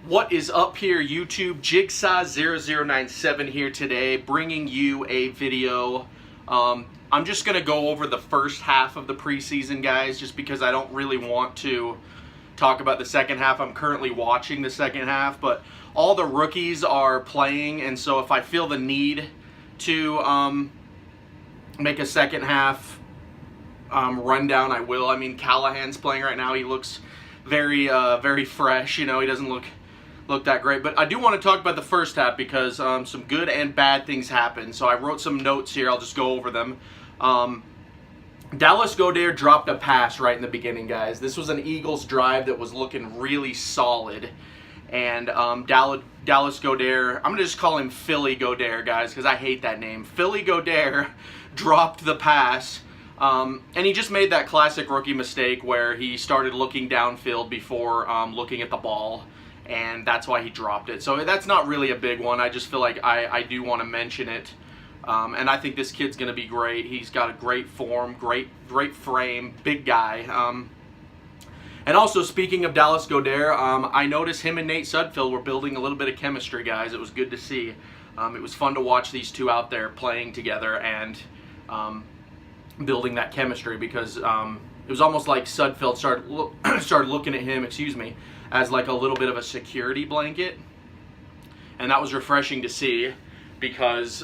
What is up here, YouTube? Jigsaw0097 here today, bringing you a video. I'm just going to go over the first half of the preseason, guys, just because I don't really want to talk about the second half. I'm currently watching the second half, but all the rookies are playing, and so if I feel the need to make a second half rundown, I will. I mean, Callahan's playing right now. He looks very fresh. You know, he doesn't look that great, but I do want to talk about the first half because some good and bad things happened. So I wrote some notes here. I'll just go over them. Dallas Goedert dropped a pass right in the beginning, guys. This was an Eagles drive that was looking really solid, and Dallas Goedert, I'm gonna just call him Philly Goedert, guys, because I hate that name. Philly Goedert dropped the pass, and he just made that classic rookie mistake where he started looking downfield before looking at the ball, and that's why he dropped it. So that's not really a big one. I just feel like I do want to mention it. And I think this kid's going to be great. He's got a great form, great frame, big guy. And also, speaking of Dallas Goedert, I noticed him and Nate Sudfeld were building a little bit of chemistry, guys. It was good to see. It was fun to watch these two out there playing together and building that chemistry, because it was almost like Sudfeld started looking at him, as like a little bit of a security blanket, and that was refreshing to see, because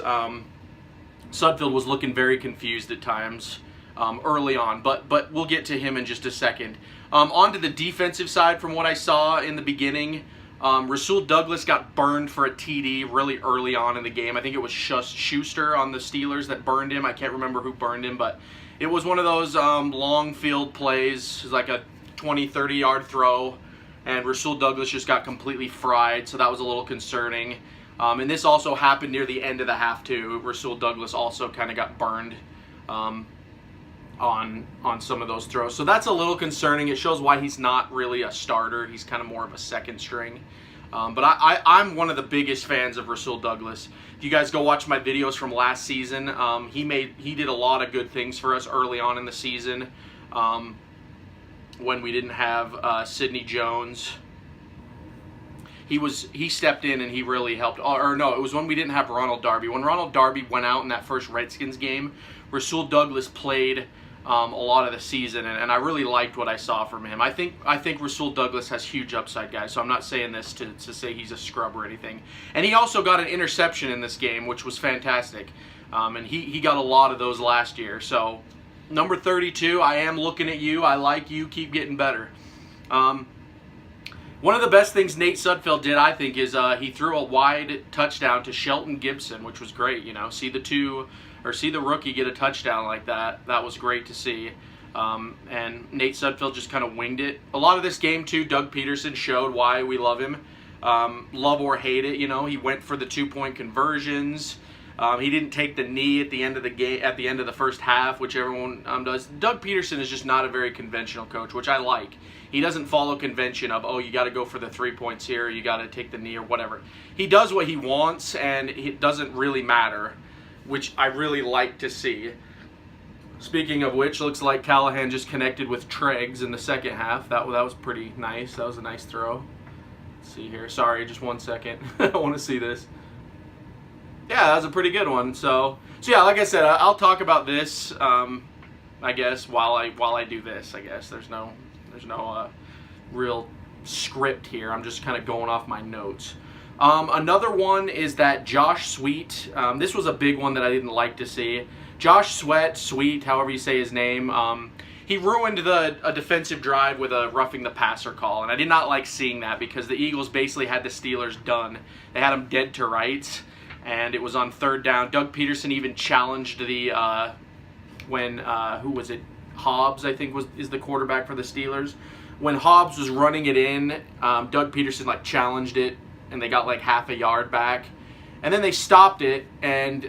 Sudfeld was looking very confused at times early on, but we'll get to him in just a second. On to the defensive side, from what I saw in the beginning, Rasul Douglas got burned for a TD really early on in the game. I think it was Schuster on the Steelers that burned him. I can't remember who burned him, but it was one of those long field plays. It was like a 20-30 yard throw, and Rasul Douglas just got completely fried, so that was a little concerning. And this also happened near the end of the half too. Rasul Douglas also kind of got burned on some of those throws, so that's a little concerning. It shows why he's not really a starter. He's kind of more of a second string. But I'm one of the biggest fans of Rasul Douglas. If you guys go watch my videos from last season, he did a lot of good things for us early on in the season. When we didn't have Sidney Jones, he stepped in and he really helped. Or no, it was when we didn't have Ronald Darby. When Ronald Darby went out in that first Redskins game, Rasul Douglas played a lot of the season, and I really liked what I saw from him. I think Rasul Douglas has huge upside, guys, so I'm not saying this to say he's a scrub or anything. And he also got an interception in this game, which was fantastic. And he got a lot of those last year. So number 32, I am looking at you. I like you. Keep getting better. One of the best things Nate Sudfeld did, I think, is he threw a wide touchdown to Shelton Gibson, which was great. You know, see the rookie get a touchdown like that. That was great to see. And Nate Sudfeld just kind of winged it. A lot of this game too, Doug Peterson showed why we love him. Love or hate it, you know, he went for the 2-point conversions. He didn't take the knee at the end of the game, at the end of the first half, which everyone does. Doug Peterson is just not a very conventional coach, which I like. He doesn't follow convention of, oh, you got to go for the 3 points here, you got to take the knee or whatever. He does what he wants, and it doesn't really matter, which I really like to see. Speaking of which, looks like Callahan just connected with Treggs in the second half. That was pretty nice. That was a nice throw. Let's see here. Sorry, just 1 second. I want to see this. Yeah, that was a pretty good one. So yeah, like I said, I'll talk about this, I guess, while I do this. I guess there's no real script here. I'm just kind of going off my notes. Another one is that Josh Sweet. This was a big one that I didn't like to see. Josh Sweet, however you say his name. He ruined a defensive drive with a roughing the passer call, and I did not like seeing that, because the Eagles basically had the Steelers done. They had them dead to rights, and it was on third down. Doug Peterson even challenged the who was it? Hobbs, I think, is the quarterback for the Steelers. When Hobbs was running it in, Doug Peterson challenged it, and they got like half a yard back. And then they stopped it, and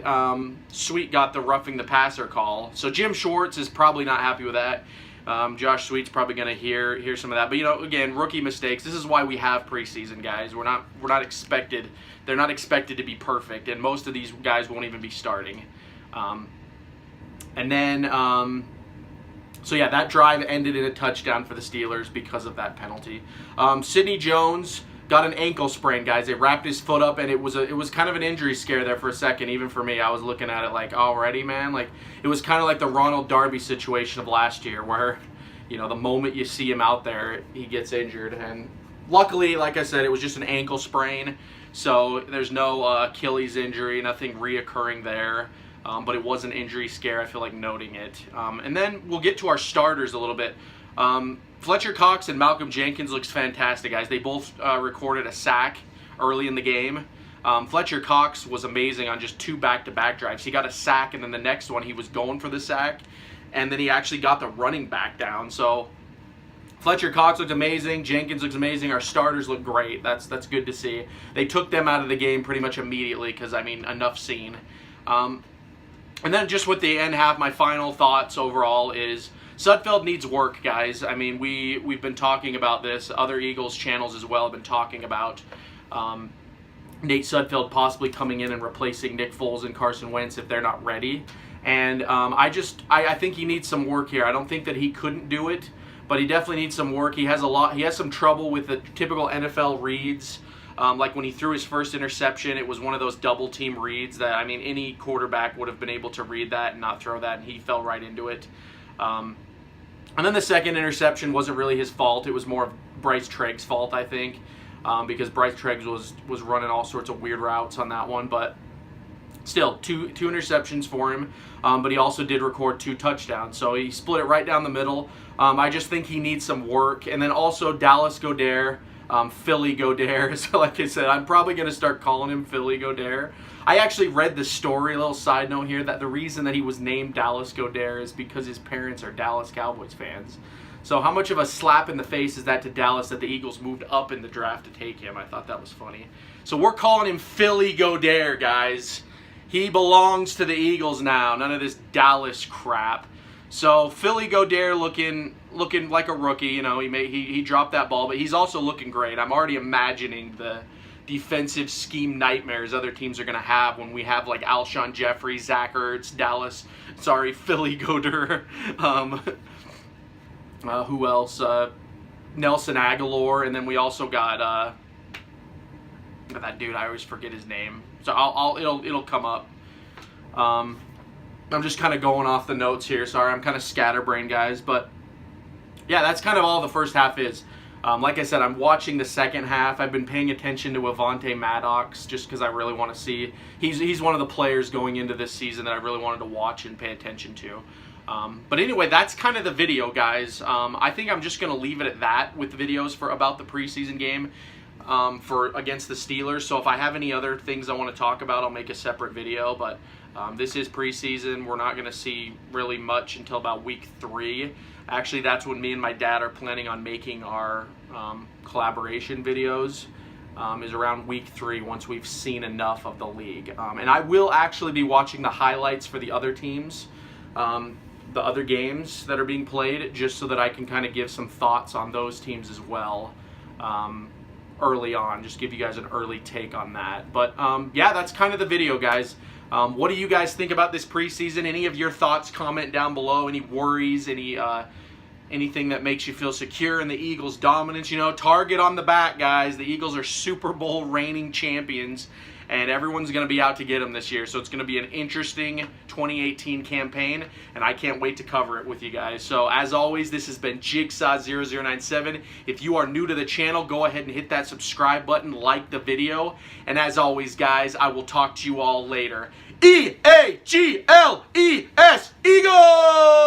Sweet got the roughing the passer call. So Jim Schwartz is probably not happy with that. Josh Sweet's probably going to hear some of that. But, you know, again, rookie mistakes. This is why we have preseason, guys. We're not expected. They're not expected to be perfect, and most of these guys won't even be starting. And then, so yeah, that drive ended in a touchdown for the Steelers because of that penalty. Sidney Jones got an ankle sprain, guys. They wrapped his foot up, and it was kind of an injury scare there for a second. Even for me, I was looking at it like, already, man. Like, it was kind of like the Ronald Darby situation of last year, where, you know, the moment you see him out there, he gets injured. And luckily, like I said, it was just an ankle sprain, so there's no Achilles injury, nothing reoccurring there. But it was an injury scare, I feel like noting it. And then we'll get to our starters a little bit. Fletcher Cox and Malcolm Jenkins looks fantastic, guys. They both recorded a sack early in the game. Fletcher Cox was amazing on just 2 back-to-back drives. He got a sack, and then the next one he was going for the sack, and then he actually got the running back down. So Fletcher Cox looked amazing. Jenkins looks amazing. Our starters look great. That's good to see. They took them out of the game pretty much immediately because, I mean, enough seen. And then just with the end half, my final thoughts overall is Sudfeld needs work, guys. I mean, we've been talking about this. Other Eagles channels as well have been talking about Nate Sudfeld possibly coming in and replacing Nick Foles and Carson Wentz if they're not ready. And I think he needs some work here. I don't think that he couldn't do it, but he definitely needs some work. He has some trouble with the typical NFL reads. Like when he threw his first interception, it was one of those double-team reads that, I mean, any quarterback would have been able to read that and not throw that, and he fell right into it. And then the second interception wasn't really his fault. It was more of Bryce Tregg's fault, I think, because Bryce Tregg was running all sorts of weird routes on that one. But still, two interceptions for him, but he also did record 2 touchdowns, so he split it right down the middle. I just think he needs some work. And then also Dallas Goedert. Philly Goedert. So like I said, I'm probably going to start calling him Philly Goedert. I actually read the story, a little side note here, that the reason that he was named Dallas Goedert is because his parents are Dallas Cowboys fans. So how much of a slap in the face is that to Dallas that the Eagles moved up in the draft to take him? I thought that was funny. So we're calling him Philly Goedert, guys. He belongs to the Eagles now. None of this Dallas crap. So Philly Goedert looking like a rookie. You know, he dropped that ball, but he's also looking great. I'm already imagining the defensive scheme nightmares other teams are going to have when we have like Alshon Jeffrey, Zach Ertz, Philly Goedert. Who else? Nelson Aguilar, and then we also got that dude. I always forget his name. So it'll come up. I'm just kind of going off the notes here. Sorry, I'm kind of scatterbrained, guys. But yeah, that's kind of all the first half is. Like I said, I'm watching the second half. I've been paying attention to Avonte Maddox just because I really want to see. He's one of the players going into this season that I really wanted to watch and pay attention to. But anyway, that's kind of the video, guys. I think I'm just going to leave it at that with videos about the preseason game against the Steelers. So if I have any other things I want to talk about, I'll make a separate video. But this is preseason. We're not going to see really much until about week 3. Actually, that's when me and my dad are planning on making our collaboration videos, is around week 3 once we've seen enough of the league. And I will actually be watching the highlights for the other teams, the other games that are being played, just so that I can kind of give some thoughts on those teams as well early on, just give you guys an early take on that. But yeah, that's kind of the video, guys. What do you guys think about this preseason? Any of your thoughts, comment down below. Any worries, anything that makes you feel secure in the Eagles' dominance? You know, target on the back, guys. The Eagles are Super Bowl reigning champions, and everyone's going to be out to get them this year. So it's going to be an interesting 2018 campaign, and I can't wait to cover it with you guys. So as always, this has been Jigsaw0097. If you are new to the channel, go ahead and hit that subscribe button, like the video, and as always, guys, I will talk to you all later. E-A-G-L-E-S, Eagles!